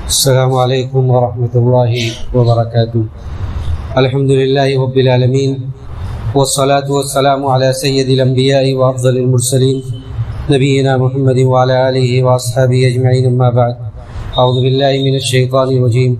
السلام علیکم ورحمۃ اللہ وبرکاتہ۔ الحمد للہ رب العالمین والصلاة والسلام علی سید الانبیاء وافضل المرسلین نبینا محمد وعلی آلہ واصحابہ اجمعین، اما بعد، اعوذ باللہ من الشیطان الرجیم۔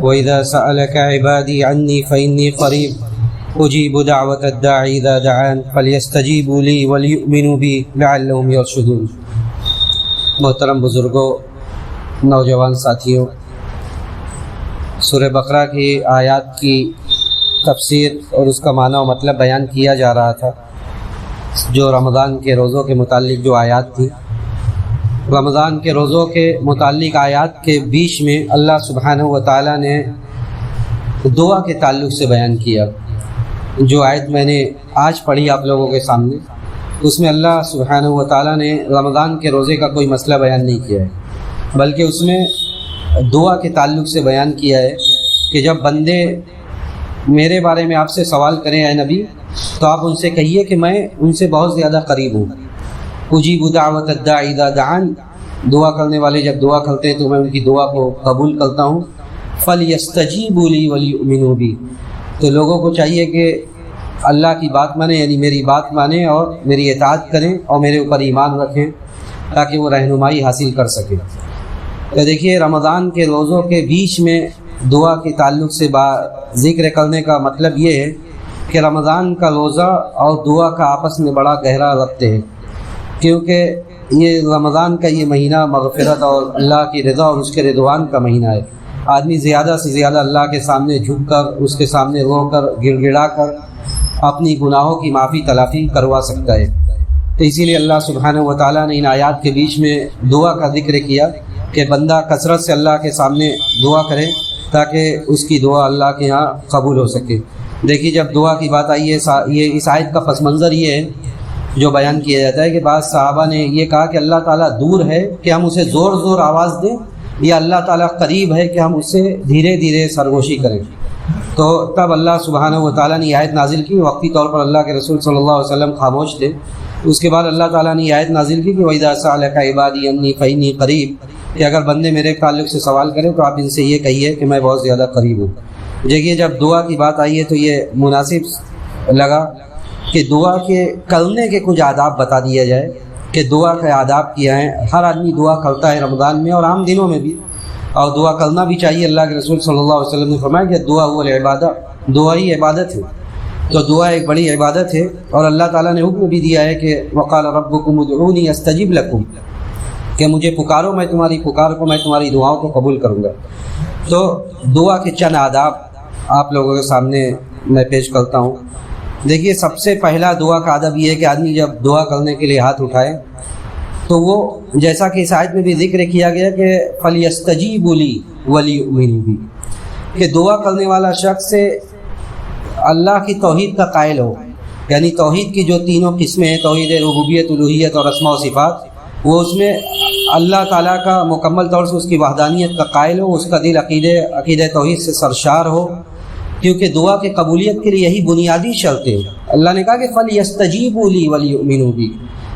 وَإِذَا سَأَلَكَ عِبَادِي عَنِّي فَإِنِّي قَرِيبٌ أُجِيبُ دَعْوَةَ الدَّاعِ إِذَا دَعَانِ فَلْيَسْتَجِيبُوا لِي وَلْيُؤْمِنُوا بِي لَعَلَّهُمْ يَرْشُدُونَ۔ محترم بزرگوں، نوجوان ساتھیوں، سورہ بقرہ کی آیات کی تفسیر اور اس کا معنی و مطلب بیان کیا جا رہا تھا۔ جو رمضان کے روزوں کے متعلق جو آیات تھی، رمضان کے روزوں کے متعلق آیات کے بیچ میں اللہ سبحانہ و تعالیٰ نے دعا کے تعلق سے بیان کیا۔ جو آیت میں نے آج پڑھی آپ لوگوں کے سامنے، اس میں اللہ سبحانہ و تعالیٰ نے رمضان کے روزے کا کوئی مسئلہ بیان نہیں کیا ہے، بلکہ اس میں دعا کے تعلق سے بیان کیا ہے کہ جب بندے میرے بارے میں آپ سے سوال کریں اے نبی، تو آپ ان سے کہیے کہ میں ان سے بہت زیادہ قریب ہوں۔ اجیب دعوت الداعی اذا دعان، دعا کرنے والے جب دعا کرتے ہیں تو میں ان کی دعا کو قبول کرتا ہوں۔ فلیستجیبوا لی ولیؤمنوا بی، تو لوگوں کو چاہیے کہ اللہ کی بات مانیں، یعنی میری بات مانیں اور میری اطاعت کریں اور میرے اوپر ایمان رکھیں تاکہ وہ رہنمائی حاصل کر سکیں۔ تو دیکھیے، رمضان کے روزوں کے بیچ میں دعا کے تعلق سے ذکر کرنے کا مطلب یہ ہے کہ رمضان کا روزہ اور دعا کا آپس میں بڑا گہرا ربط ہے، کیونکہ یہ رمضان کا یہ مہینہ مغفرت اور اللہ کی رضا اور اس کے رضوان کا مہینہ ہے۔ آدمی زیادہ سے زیادہ اللہ کے سامنے جھک کر، اس کے سامنے رو کر، گڑ گڑا کر اپنی گناہوں کی معافی تلافی کروا سکتا ہے۔ تو اسی لیے اللہ سبحانہ و تعالیٰ نے ان آیات کے بیچ میں دعا کا ذکر کیا کہ بندہ کثرت سے اللہ کے سامنے دعا کرے تاکہ اس کی دعا اللہ کے ہاں قبول ہو سکے۔ دیکھیے، جب دعا کی بات آئی ہے، یہ اس آیت کا پس منظر یہ ہے جو بیان کیا جاتا ہے کہ بعض صحابہ نے یہ کہا کہ اللہ تعالیٰ دور ہے کہ ہم اسے زور زور آواز دیں، یا اللہ تعالیٰ قریب ہے کہ ہم اس سے دھیرے دھیرے سرگوشی کریں۔ تو تب اللہ سبحانہ و تعالیٰ نے یہ آیت نازل کی۔ وقتی طور پر اللہ کے رسول صلی اللہ علیہ وسلم خاموش تھے۔ اس کے بعد اللہ تعالیٰ نے یہ آیت نازل کی کہ وَإِذَا سَأَلَكَ عِبَادِي عَنِّي فَإِنِّي قَرِيبٌ، کہ اگر بندے میرے تعلق سے سوال کریں تو آپ ان سے یہ کہیے کہ میں بہت زیادہ قریب ہوں۔ دیکھیے، جب دعا کی بات آئی ہے تو یہ مناسب لگا کہ دعا کے کرنے کے کچھ آداب بتا دیا جائے کہ دعا کے آداب کیا ہیں۔ ہر آدمی دعا کرتا ہے رمضان میں اور عام دنوں میں بھی، اور دعا کرنا بھی چاہیے۔ اللہ کے رسول صلی اللہ علیہ وسلم نے فرمایا کہ دعا هو العبادہ، دعا ہی عبادت ہے۔ تو دعا ایک بڑی عبادت ہے، اور اللہ تعالیٰ نے حکم بھی دیا ہے کہ وقال ربکم ادعونی استجب لکم، کہ مجھے پکارو، میں تمہاری پکار کو، میں تمہاری دعاؤں کو قبول کروں گا۔ تو دعا کے چند آداب آپ لوگوں کے سامنے میں پیش کرتا ہوں۔ دیکھیے، سب سے پہلا دعا کا ادب یہ ہے کہ آدمی جب دعا کرنے کے لیے ہاتھ اٹھائے تو وہ، جیسا کہ اس آیت میں بھی ذکر کیا گیا کہ فَلْيَسْتَجِيبُوا لِي وَلْيُؤْمِنُوا بِي، کہ دعا کرنے والا شخص اللہ کی توحید کا قائل ہو، یعنی توحید کی جو تینوں قسمیں ہیں، توحید ربوبیت، الوہیت اور اسماء و صفات، وہ اس میں اللہ تعالیٰ کا مکمل طور سے اس کی وحدانیت کا قائل ہو، اس کا دل عقیدہ توحید سے سرشار ہو، کیونکہ دعا کی قبولیت کے لیے یہی بنیادی شرط ہے۔ اللہ نے کہا کہ فَلْيَسْتَجِيبُوا لِي وَلْيُؤْمِنُوا بِي،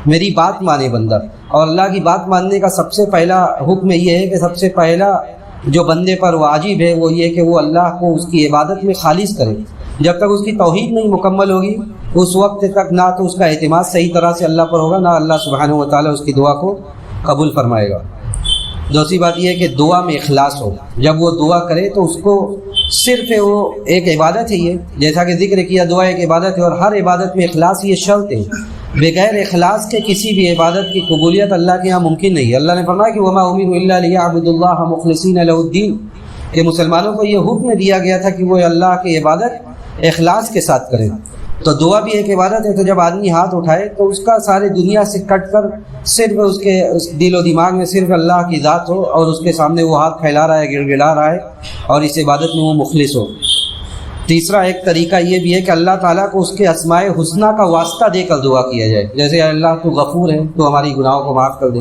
میری بات مانے بندہ۔ اور اللہ کی بات ماننے کا سب سے پہلا حکم یہ ہے کہ سب سے پہلا جو بندے پر واجب ہے وہ یہ کہ وہ اللہ کو اس کی عبادت میں خالص کرے۔ جب تک اس کی توحید نہیں مکمل ہوگی، اس وقت تک نہ تو اس کا اعتماد صحیح طرح سے اللہ پر ہوگا، نہ اللہ سبحانہ و تعالیٰ اس کی دعا کو قبول فرمائے گا۔ دوسری بات یہ ہے کہ دعا میں اخلاص ہو۔ جب وہ دعا کرے تو اس کو صرف وہ ایک عبادت ہے، یہ جیسا کہ ذکر کیا، دعا ایک عبادت ہے، اور ہر عبادت میں اخلاص یہ شرط ہے۔ بغیر اخلاص کے کسی بھی عبادت کی قبولیت اللہ کے یہاں ممکن نہیں ہے۔ اللہ نے فرمایا کہ وَمَا أُمِرُوا إِلَّا لِيَعْبُدُوا اللَّهَ مُخْلِصِينَ لَهُ الدِّينَ، کہ مسلمانوں کو یہ حکم دیا گیا تھا کہ وہ اللہ کی عبادت اخلاص کے ساتھ کریں۔ تو دعا بھی ایک عبادت ہے۔ تو جب آدمی ہاتھ اٹھائے تو اس کا سارے دنیا سے کٹ کر صرف اس کے دل و دماغ میں صرف اللہ کی ذات ہو، اور اس کے سامنے وہ ہاتھ پھیلا رہا ہے، گڑ گڑا رہا ہے، اور اس عبادت میں وہ مخلص ہو۔ تیسرا ایک طریقہ یہ بھی ہے کہ اللہ تعالیٰ کو اس کے اسماء حسنہ کا واسطہ دے کر دعا کیا جائے، جیسے اللہ تو غفور ہے، تو ہماری گناہوں کو معاف کر دے،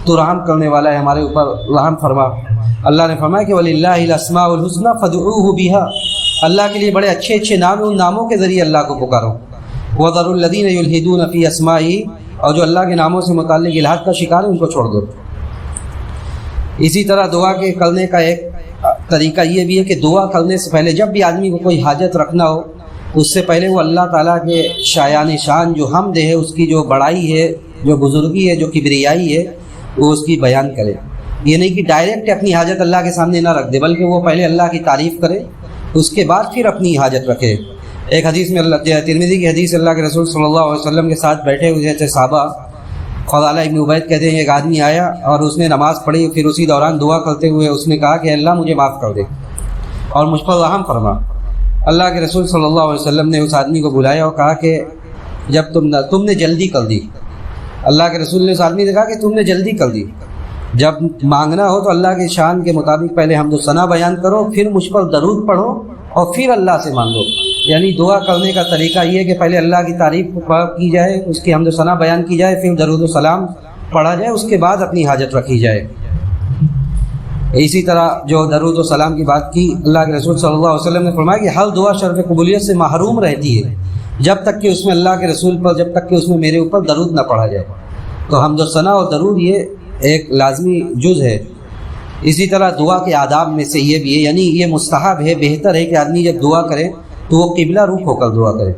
تو رحم کرنے والا ہے، ہمارے اوپر رحم فرما۔ اللہ نے فرمایا کہ وَلِلَّهِ الْأَسْمَاءُ الْحُسْنَى فَادْعُوهُ بِهَا، اللہ کے لیے بڑے اچھے اچھے نام ہیں، ان ناموں کے ذریعے اللہ کو پکارو۔ وَذَرُوا الَّذِينَ يُلْحِدُونَ فِي أَسْمَائِهِ، اور جو اللہ کے ناموں سے متعلق الحاد کا شکار ہے ان کو چھوڑ دو۔ اسی طرح دعا کے کرنے کا ایک طریقہ یہ بھی ہے کہ دعا کرنے سے پہلے جب بھی آدمی کو کوئی حاجت رکھنا ہو اس سے پہلے وہ اللہ تعالیٰ کے شایان شان جو حمد ہے، اس کی جو بڑائی ہے، جو بزرگی ہے، جو کبریائی ہے، وہ اس کی بیان کرے۔ یہ نہیں کہ ڈائریکٹ اپنی حاجت اللہ کے سامنے نہ رکھ دے، بلکہ وہ پہلے اللہ کی تعریف کرے، اس کے بعد پھر اپنی حاجت رکھے۔ ایک حدیث میں ترمذی کی حدیث، اللہ کے رسول صلی اللہ علیہ وسلم کے ساتھ بیٹھے ہوئے تھے صحابہ۔ فضالہ ابن عبید کہتے ہیں ایک آدمی آیا اور اس نے نماز پڑھی، پھر اسی دوران دعا کرتے ہوئے اس نے کہا کہ اللہ مجھے معاف کر دے اور مجھ پر رحم فرما۔ اللہ کے رسول صلی اللہ علیہ وسلم نے اس آدمی کو بلایا اور کہا کہ جب تم نے جلدی کر دی، اللہ کے رسول نے اس آدمی سے کہا کہ تم نے جلدی کر دی، جب مانگنا ہو تو اللہ کے شان کے مطابق پہلے حمد و ثنا بیان کرو، پھر مجھ پر درود پڑھو اور پھر اللہ سے مانگو۔ یعنی دعا کرنے کا طریقہ یہ ہے کہ پہلے اللہ کی تعریف کی جائے، اس کی حمد و ثنا بیان کی جائے، پھر درود و سلام پڑھا جائے، اس کے بعد اپنی حاجت رکھی جائے۔ اسی طرح جو درود و سلام کی بات کی، اللہ کے رسول صلی اللہ علیہ وسلم نے فرمایا کہ ہر دعا شرف قبولیت سے محروم رہتی ہے جب تک کہ اس میں اللہ کے رسول پر، جب تک کہ اس میں میرے اوپر درود نہ پڑھا جائے۔ تو حمد و ثنا اور درود یہ ایک لازمی جز ہے۔ اسی طرح دعا کے آداب میں سے یہ بھی ہے، یعنی یہ مستحب ہے، بہتر ہے کہ آدمی جب دعا کرے تو وہ قبلہ رخ ہو کر دعا کرے۔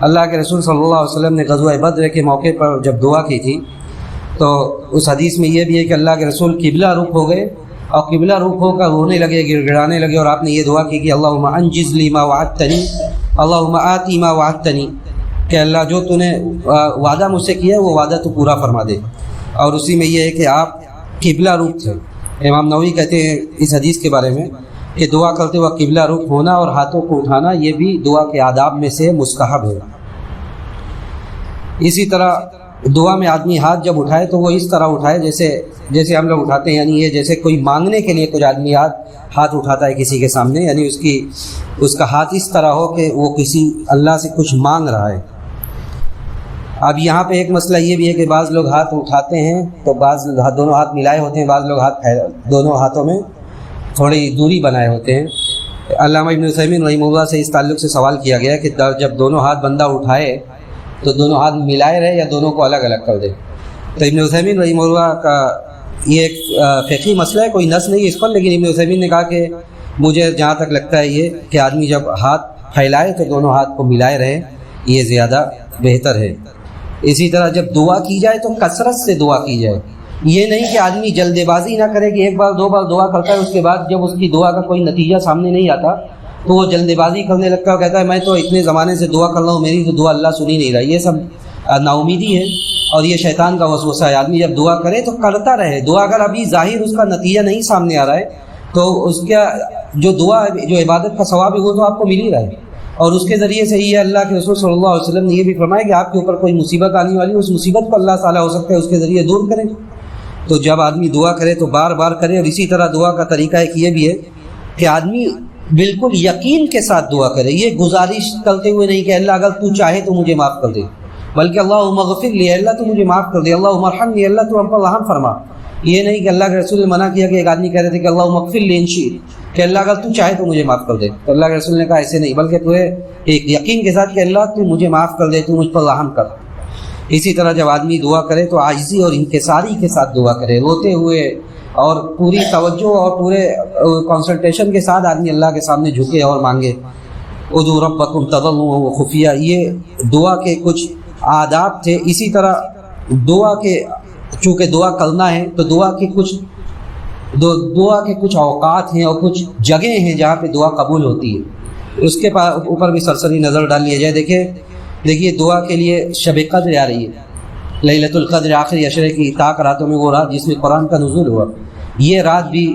اللہ کے رسول صلی اللہ علیہ وسلم نے غزوہ بدر کے موقع پر جب دعا کی تھی تو اس حدیث میں یہ بھی ہے کہ اللہ کے رسول قبلہ رخ ہو گئے اور قبلہ رخ ہو کر رونے لگے، گڑ گڑانے لگے، اور آپ نے یہ دعا کی کہ اللہم انجز لی ما وعدتنی، اللہم آتی ما وعدتنی، کہ اللہ جو تو نے وعدہ مجھ سے کیا ہے وہ وعدہ تو پورا فرما دے۔ اور اسی میں یہ ہے کہ آپ قبلہ رخ تھے۔ امام نووی کہتے ہیں اس حدیث کے بارے میں کہ دعا کرتے وقت قبلہ رخ ہونا اور ہاتھوں کو اٹھانا یہ بھی دعا کے آداب میں سے مستحب ہے۔ اسی طرح دعا میں آدمی ہاتھ جب اٹھائے تو وہ اس طرح اٹھائے جیسے ہم لوگ اٹھاتے ہیں، یعنی یہ جیسے کوئی مانگنے کے لیے کچھ آدمی ہاتھ اٹھاتا ہے کسی کے سامنے، یعنی اس کا ہاتھ اس طرح ہو کہ وہ کسی اللہ سے کچھ مانگ رہا ہے۔ اب یہاں پہ ایک مسئلہ یہ بھی ہے کہ بعض لوگ ہاتھ اٹھاتے ہیں تو بعض دونوں ہاتھ ملائے ہوتے ہیں، بعض لوگ دونوں ہاتھوں میں تھوڑی دوری بنائے ہوتے ہیں۔ علامہ ابن عثیمین رحمہ اللہ سے اس تعلق سے سوال کیا گیا کہ جب دونوں ہاتھ بندہ اٹھائے تو دونوں ہاتھ ملائے رہے یا دونوں کو الگ الگ کر دے؟ تو ابن عثیمین رحمہ اللہ کا یہ ایک فقہی مسئلہ ہے، کوئی نص نہیں اس پر، لیکن ابن عثیمین نے کہا کہ مجھے جہاں تک لگتا ہے یہ کہ آدمی جب ہاتھ پھیلائے تو دونوں ہاتھ کو ملائے رہے، یہ زیادہ بہتر ہے۔ اسی طرح جب دعا کی جائے تو کثرت سے دعا کی جائے، یہ نہیں کہ آدمی جلد بازی نہ کرے کہ ایک بار دو بار دعا کرتا ہے، اس کے بعد جب اس کی دعا کا کوئی نتیجہ سامنے نہیں آتا تو وہ جلد بازی کرنے لگتا ہے اور کہتا ہے میں تو اتنے زمانے سے دعا کر رہا ہوں، میری تو دعا اللہ سن ہی نہیں رہا۔ یہ سب نا امیدی ہے اور یہ شیطان کا وسوسہ ہے۔ آدمی جب دعا کرے تو کرتا رہے، دعا اگر ابھی ظاہر اس کا نتیجہ نہیں سامنے آ رہا ہے تو اس کا جو دعا جو عبادت کا ثواب ہے وہ تو آپ کو مل ہی رہا ہے، اور اس کے ذریعے سے یہ اللہ کے رسول صلی اللہ علیہ وسلم نے یہ بھی فرمایا کہ آپ کے اوپر کوئی مصیبت آنے والی ہے، اس مصیبت کو اللہ تعالیٰ ہو سکتا ہے اس کے ذریعے دور کریں۔ تو جب آدمی دعا کرے تو بار بار کرے۔ اور اسی طرح دعا کا طریقہ ایک یہ بھی ہے کہ آدمی بالکل یقین کے ساتھ دعا کرے، یہ گزارش کرتے ہوئے نہیں کہ اللہ اگر تو چاہے تو مجھے معاف کر دے، بلکہ اللہم اغفر لی، اللہ تو مجھے معاف کر دے، اللہم ارحمنی، اللہ تو ہم پر رحم فرما۔ یہ نہیں کہ اللہ کے رسول نے منع کیا کہ ایک آدمی کہہ رہے تھے کہ اللہم اغفر لی ان شئت، کہ اللہ اگر تو چاہے تو مجھے معاف کر دے، تو اللہ کے رسول نے کہا ایسے نہیں، بلکہ تو ایک یقین کے ساتھ کہ اللہ تو مجھے معاف کر دے، تو مجھ پر رحم کر۔ اسی طرح جب آدمی دعا کرے تو عاجزی اور انکساری کے ساتھ دعا کرے، روتے ہوئے اور پوری توجہ اور پورے کنسنٹریشن کے ساتھ آدمی اللہ کے سامنے جھکے اور مانگے۔ ادعوا ربکم تضرعا وخفیا، یہ دعا کے کچھ آداب تھے۔ اسی طرح دعا کے چونکہ دعا کرنا ہے تو دعا کے کچھ اوقات ہیں اور کچھ جگہیں ہیں جہاں پہ دعا قبول ہوتی ہے، اس کے اوپر بھی سرسری نظر ڈال لیا جائے۔ دیکھیے دعا کے لیے شب قدر آ رہی ہے، لیلۃ القدر آخری عشرے کی طاق راتوں میں وہ رات جس میں قرآن کا نزول ہوا، یہ رات بھی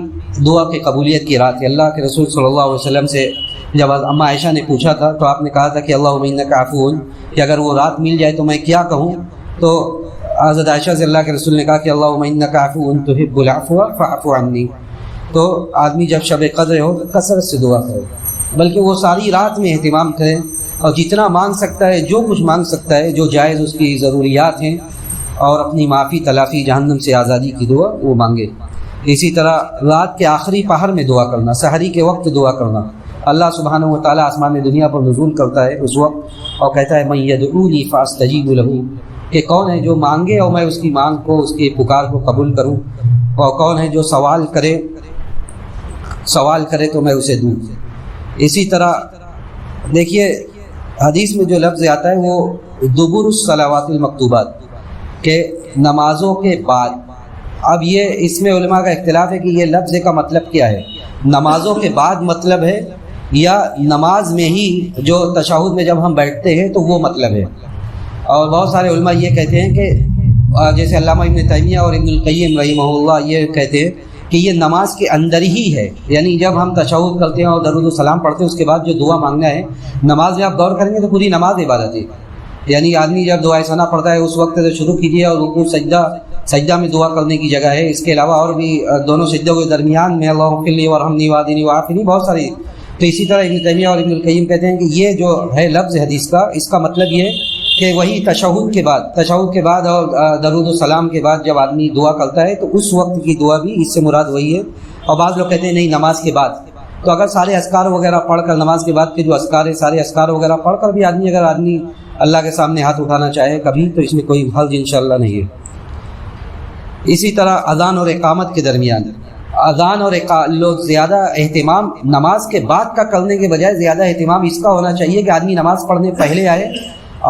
دعا کی قبولیت کی رات ہے۔ اللہ کے رسول صلی اللہ علیہ وسلم سے جب اماں عائشہ نے پوچھا تھا تو آپ نے کہا تھا کہ اللہم انک عفو، کہ اگر وہ رات مل جائے تو میں کیا کہوں؟ تو حضرت عائشہ سے اللہ کے رسول نے کہا کہ اللہم انک عفو تحب العفو فاعف عنی۔ تو آدمی جب شب قدر ہو تو کثرت سے دعا کرے، بلکہ وہ ساری رات میں اہتمام کرے اور جتنا مانگ سکتا ہے، جو کچھ مانگ سکتا ہے، جو جائز اس کی ضروریات ہیں، اور اپنی معافی تلافی جہنم سے آزادی کی دعا وہ مانگے۔ اسی طرح رات کے آخری پہر میں دعا کرنا، سحری کے وقت دعا کرنا۔ اللہ سبحانہ و تعالیٰ آسمان دنیا پر نزول کرتا ہے اس وقت اور کہتا ہے من یدعونی فاستجیب لہ، کہ کون ہے جو مانگے اور میں اس کی مانگ کو، اس کی پکار کو قبول کروں۔ اور کون ہے جو سوال کرے تو میں اسے دوں۔ اسی طرح دیکھیے حدیث میں جو لفظ آتا ہے وہ دبر الصلوات المکتوبات کہ نمازوں کے بعد۔ اب یہ اس میں علماء کا اختلاف ہے کہ یہ لفظ کا مطلب کیا ہے، نمازوں کے بعد مطلب ہے یا نماز میں ہی جو تشہد میں جب ہم بیٹھتے ہیں تو وہ مطلب ہے۔ اور بہت سارے علماء یہ کہتے ہیں کہ جیسے علامہ ابن تیمیہ اور ابن القیم رحمہ اللہ یہ کہتے ہیں کہ یہ نماز کے اندر ہی ہے، یعنی جب ہم تشہد کرتے ہیں اور درود و سلام پڑھتے ہیں اس کے بعد جو دعا مانگنا ہے نماز میں آپ غور کریں گے تو پوری نماز عبادت ہے، یعنی آدمی جب دعائے ثنا پڑھتا ہے اس وقت سے شروع کیجیے اور رکوع سجدہ میں دعا کرنے کی جگہ ہے، اس کے علاوہ اور بھی دونوں سجدوں کے درمیان میں اللہم اغفر لی وارحمنی وعافنی وعافنی بہت ساری۔ تو اسی طرح ابن تیمیہ اور ابن القیم کہتے ہیں کہ یہ جو ہے لفظ حدیث کا اس کا مطلب یہ ہے کہ وہی تشہد کے بعد اور درود و سلام کے بعد جب آدمی دعا کرتا ہے تو اس وقت کی دعا بھی اس سے مراد وہی ہے۔ اور بعض لوگ کہتے ہیں نہیں نماز کے بعد، تو اگر سارے اذکار وغیرہ پڑھ کر نماز کے بعد کے جو اذکار ہے سارے اذکار وغیرہ پڑھ کر بھی اگر آدمی اللہ کے سامنے ہاتھ اٹھانا چاہے کبھی تو اس میں کوئی حرج انشاءاللہ نہیں ہے۔ اسی طرح اذان اور اقامت کے درمیان لوگ زیادہ اہتمام نماز کے بعد کا کرنے کے بجائے زیادہ اہتمام اس کا ہونا چاہیے کہ آدمی نماز پڑھنے پہلے آئے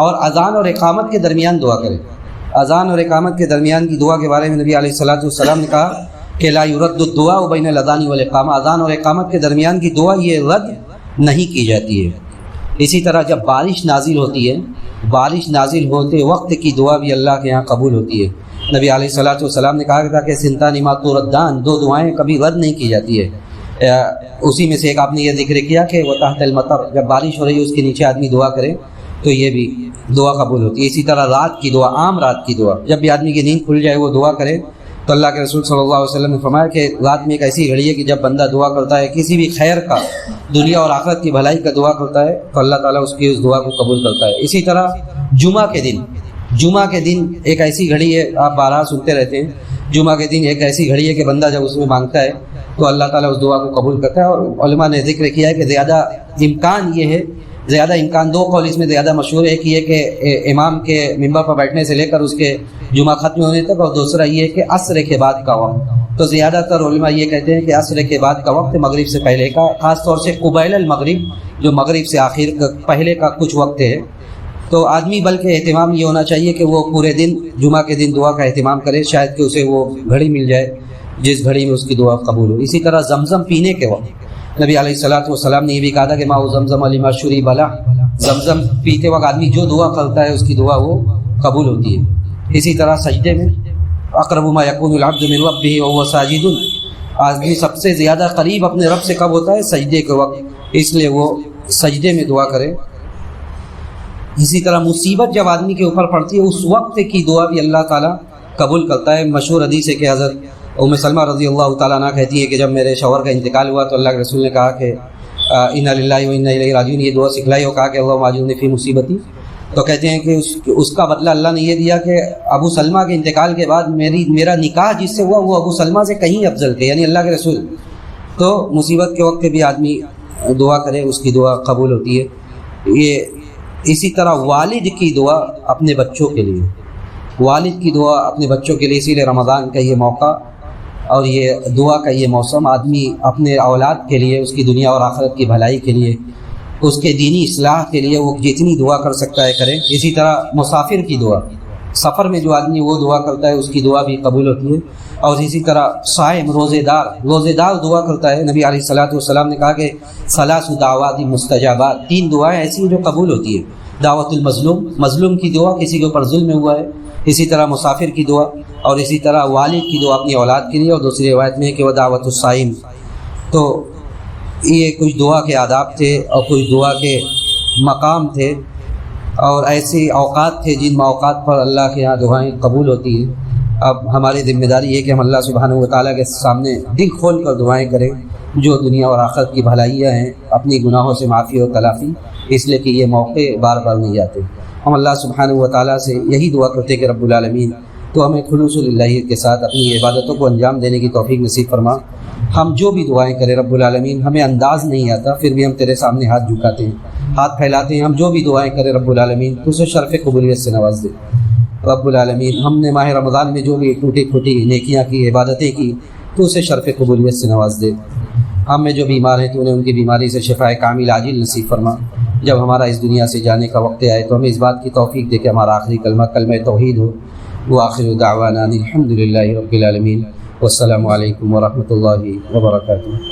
اور اذان اور اقامت کے درمیان دعا کرے۔ اذان اور اقامت کے درمیان کی دعا کے بارے میں نبی علیہ الصلوۃ والسلام نے کہا کہ لا یرد الدعاء بین الاذان والاقامہ، اذان اور اقامت کے درمیان کی دعا یہ رد نہیں کی جاتی ہے۔ اسی طرح جب بارش نازل ہوتی ہے، بارش نازل ہوتے وقت کی دعا بھی اللہ کے ہاں قبول ہوتی ہے۔ نبی علیہ الصلوۃ والسلام نے کہا تھا کہ سنتان ما تردان، دو دعائیں کبھی رد نہیں کی جاتی ہے۔ اسی میں سے ایک آپ نے یہ ذکر کیا کہ وہ تحت المطر، جب بارش ہو رہی ہے اس کے نیچے آدمی دعا کرے تو یہ بھی دعا قبول ہوتی ہے۔ اسی طرح رات کی دعا، عام رات کی دعا، جب بھی آدمی کی نیند کھل جائے وہ دعا کرے تو اللہ کے رسول صلی اللہ علیہ وسلم نے فرمایا کہ رات میں ایک ایسی گھڑی ہے کہ جب بندہ دعا کرتا ہے کسی بھی خیر کا، دنیا اور آخرت کی بھلائی کا دعا کرتا ہے تو اللہ تعالیٰ اس کی اس دعا کو قبول کرتا ہے۔ اسی طرح جمعہ کے دن ایک ایسی گھڑی ہے، آپ بارہا سنتے رہتے ہیں، جمعہ کے دن ایک ایسی گھڑی ہے کہ بندہ جب اس میں مانگتا ہے تو اللہ تعالیٰ اس دعا کو قبول کرتا ہے۔ اور علماء نے ذکر کیا ہے کہ زیادہ امکان دو قول اس میں زیادہ مشہور ہے، ایک یہ کہ امام کے ممبر پر بیٹھنے سے لے کر اس کے جمعہ ختم ہونے تک، اور دوسرا یہ کہ عصر کے بعد کا وقت۔ تو زیادہ تر علماء یہ کہتے ہیں کہ عصر کے بعد کا وقت مغرب سے پہلے کا، خاص طور سے قبیل المغرب جو مغرب سے آخر پہلے کا کچھ وقت ہے۔ تو آدمی بلکہ اہتمام یہ ہونا چاہیے کہ وہ پورے دن جمعہ کے دن دعا کا اہتمام کرے، شاید کہ اسے وہ گھڑی مل جائے جس گھڑی میں اس کی دعا قبول ہو۔ اسی طرح زمزم پینے کے وقت نبی علیہ الصلوۃ والسلام نے یہ بھی کہا تھا کہ ماء زمزم لما شرب له، زمزم پیتے وقت آدمی جو دعا کرتا ہے اس کی دعا وہ قبول ہوتی ہے۔ اسی طرح سجدے میں اقرب ما یکون العبد من ربه وهو ساجد، آدمی سب سے زیادہ قریب اپنے رب سے کب ہوتا ہے؟ سجدے کے وقت، اس لیے وہ سجدے میں دعا کرے۔ اسی طرح مصیبت جب آدمی کے اوپر پڑتی ہے اس وقت کی دعا بھی اللہ تعالیٰ قبول کرتا ہے۔ مشہور حدیث ہے کہ حضرت ام سلمہ رضی اللہ تعالیٰ عنہ کہتی ہے کہ جب میرے شوہر کا انتقال ہوا تو اللہ کے رسول نے کہا کہ انا للہ و انا الیہ راجعون، یہ دعا سکھلائی اور کہا کہ اللہم اجرنی فی مصیبتی۔ تو کہتے ہیں کہ اس کا بدلہ اللہ نے یہ دیا کہ ابو سلمہ کے انتقال کے بعد میرا نکاح جس سے ہوا وہ ابو سلمہ سے کہیں افضل تھے، یعنی اللہ کے رسول۔ تو مصیبت کے وقت بھی آدمی دعا کرے اس کی دعا قبول ہوتی ہے۔ یہ اسی طرح والد کی دعا اپنے بچوں کے لیے، والد کی دعا اپنے بچوں کے لیے، اسی لیے رمضان کا یہ موقع اور یہ دعا کا یہ موسم آدمی اپنے اولاد کے لیے، اس کی دنیا اور آخرت کی بھلائی کے لیے، اس کے دینی اصلاح کے لیے وہ جتنی دعا کر سکتا ہے کرے۔ اسی طرح مسافر کی دعا، سفر میں جو آدمی وہ دعا کرتا ہے اس کی دعا بھی قبول ہوتی ہے۔ اور اسی طرح صائم، روزے دار دعا کرتا ہے۔ نبی علیہ الصلوۃ والسلام نے کہا کہ ثلاث دعوات مستجابات، 3 دعائیں ایسی ہیں جو قبول ہوتی ہے۔ دعوت المظلوم، مظلوم کی دعا، کسی کے اوپر ظلم ہوا ہے، اسی طرح مسافر کی دعا، اور اسی طرح والد کی دعا اپنی اولاد کے لیے، اور دوسری روایت میں ہے کہ وہ دعوت الصائم۔ تو یہ کچھ دعا کے آداب تھے اور کچھ دعا کے مقام تھے اور ایسے اوقات تھے جن اوقات پر اللہ کے یہاں دعائیں قبول ہوتی ہیں۔ اب ہماری ذمہ داری یہ کہ ہم اللہ سبحانہ و تعالیٰ کے سامنے دل کھول کر دعائیں کریں جو دنیا اور آخرت کی بھلائیاں ہیں، اپنی گناہوں سے معافی اور تلافی، اس لیے کہ یہ موقع بار بار نہیں آتے۔ ہم اللہ سبحانہ و تعالیٰ سے یہی دعا کرتے کہ رب العالمین تو ہمیں خلوص للہیت کے ساتھ اپنی عبادتوں کو انجام دینے کی توفیق نصیب فرما۔ ہم جو بھی دعائیں کریں رب العالمین، ہمیں انداز نہیں آتا پھر بھی ہم تیرے سامنے ہاتھ جھکاتے ہیں، ہاتھ پھیلاتے ہیں، ہم جو بھی دعائیں کریں رب العالمین تو اسے شرف قبولیت سے نواز دے۔ رب العالمین ہم نے ماہ رمضان میں جو بھی ٹوٹی پھوٹی نیکیاں کی، عبادتیں کی، تو اسے شرف قبولیت سے نواز دے۔ ہم میں جو بیمار ہیں تو انہیں ان کی بیماری سے شفاء کامل عاجل نصیب فرما۔ جب ہمارا اس دنیا سے جانے کا وقت آئے تو ہمیں اس بات کی توفیق دے کہ ہمارا آخری کلمہ کلمہ توحید ہو۔ وآخر دعوانا الحمد للہ رب العالمین، والسلام علیکم ورحمۃ اللہ وبرکاتہ۔